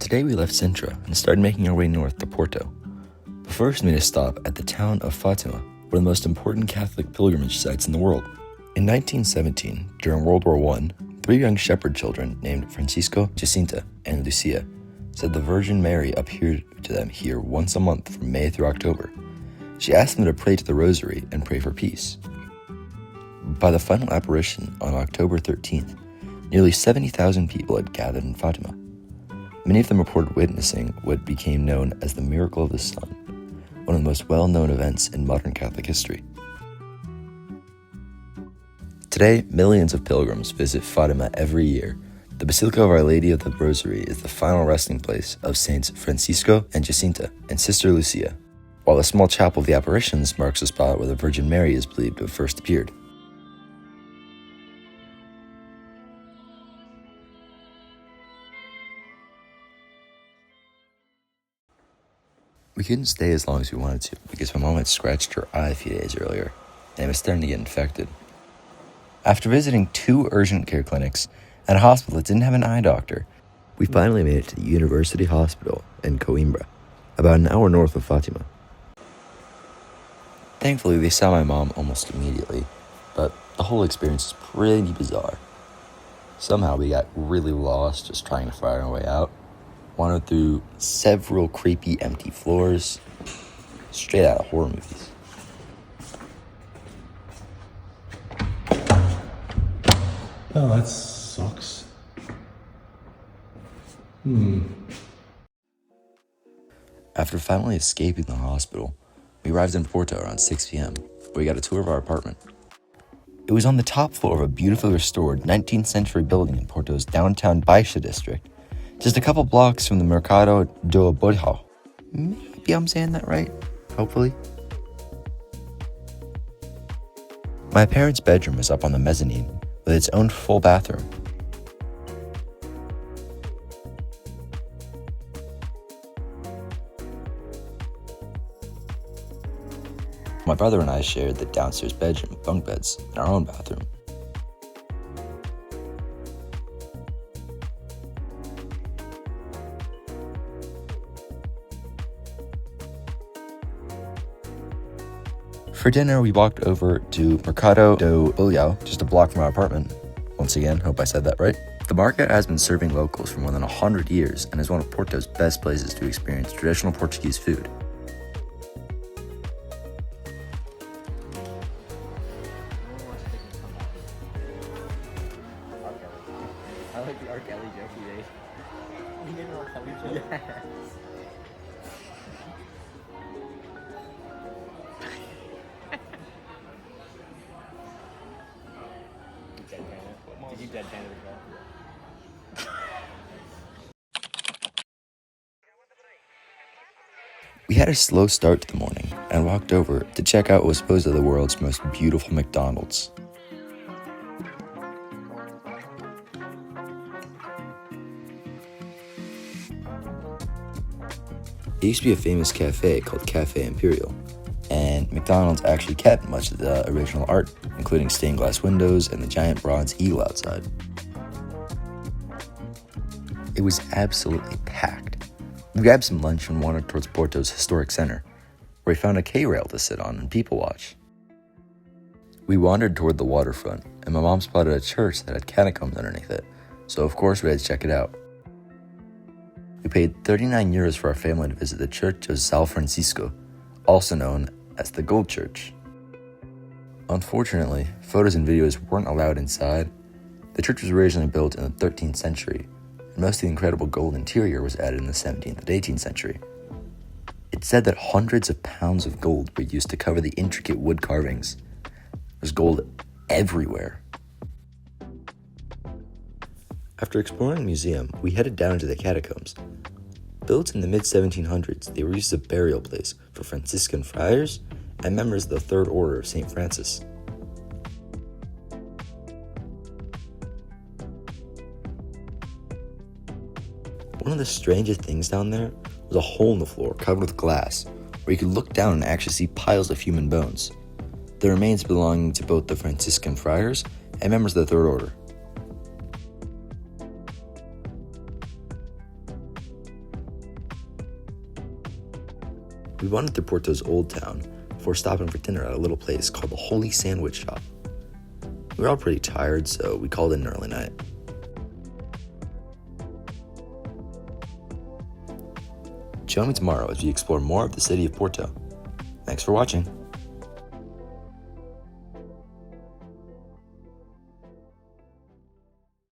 Today we left Sintra and started making our way north to Porto. But first we made a stop at the town of Fátima, one of the most important Catholic pilgrimage sites in the world. In 1917, during World War I, 3 young shepherd children named Francisco, Jacinta, and Lucia said the Virgin Mary appeared to them here once a month from May through October. She asked them to pray to the Rosary and pray for peace. By the final apparition on October 13th, nearly 70,000 people had gathered in Fátima. Many of them reported witnessing what became known as the Miracle of the Sun, one of the most well-known events in modern Catholic history. Today, millions of pilgrims visit Fátima every year. The Basilica of Our Lady of the Rosary is the final resting place of Saints Francisco and Jacinta and Sister Lucia, while the small chapel of the apparitions marks the spot where the Virgin Mary is believed to have first appeared. We couldn't stay as long as we wanted to because my mom had scratched her eye a few days earlier, and it was starting to get infected. After visiting 2 urgent care clinics and a hospital that didn't have an eye doctor, we finally made it to the University Hospital in Coimbra, about an hour north of Fátima. Thankfully, they saw my mom almost immediately, but the whole experience was pretty bizarre. Somehow we got really lost just trying to find our way out. Wandered through several creepy empty floors, straight out of horror movies. Oh, that sucks. After finally escaping the hospital, we arrived in Porto around 6 p.m., where we got a tour of our apartment. It was on the top floor of a beautifully restored 19th century building in Porto's downtown Baixa district, just a couple blocks from the Mercado do Bolhão. Maybe I'm saying that right, hopefully. My parents' bedroom was up on the mezzanine, with its own full bathroom. My brother and I shared the downstairs bedroom with bunk beds and our own bathroom. For dinner, we walked over to Mercado do Bolhão, just a block from our apartment. Once again, hope I said that right. The market has been serving locals for more than 100 years and is one of Porto's best places to experience traditional Portuguese food. I like the R. Kelly joke he made. He made an R. Kelly joke? Yes. Did you deadpan it as well? We had a slow start to the morning and walked over to check out what was supposedly the world's most beautiful McDonald's. It used to be a famous cafe called Cafe Imperial, and McDonald's actually kept much of the original art, including stained glass windows and the giant bronze eagle outside. It was absolutely packed. We grabbed some lunch and wandered towards Porto's historic center, where we found a K-rail to sit on and people watch. We wandered toward the waterfront, and my mom spotted a church that had catacombs underneath it, so of course we had to check it out. We paid 39 euros for our family to visit the Church of São Francisco, also known as the Gold Church. Unfortunately, photos and videos weren't allowed inside. The church was originally built in the 13th century, and most of the incredible gold interior was added in the 17th and 18th century. It's said that hundreds of pounds of gold were used to cover the intricate wood carvings. There's gold everywhere. After exploring the museum, we headed down to the catacombs. Built in the mid-1700s, they were used as a burial place for Franciscan friars and members of the Third Order of St. Francis. One of the strangest things down there was a hole in the floor covered with glass, where you could look down and actually see piles of human bones. The remains belonging to both the Franciscan friars and members of the Third Order. We wandered through Porto's old town before stopping for dinner at a little place called the Holy Sandwich Shop. We were all pretty tired, so we called it an early night. Join me tomorrow as we explore more of the city of Porto. Thanks for watching.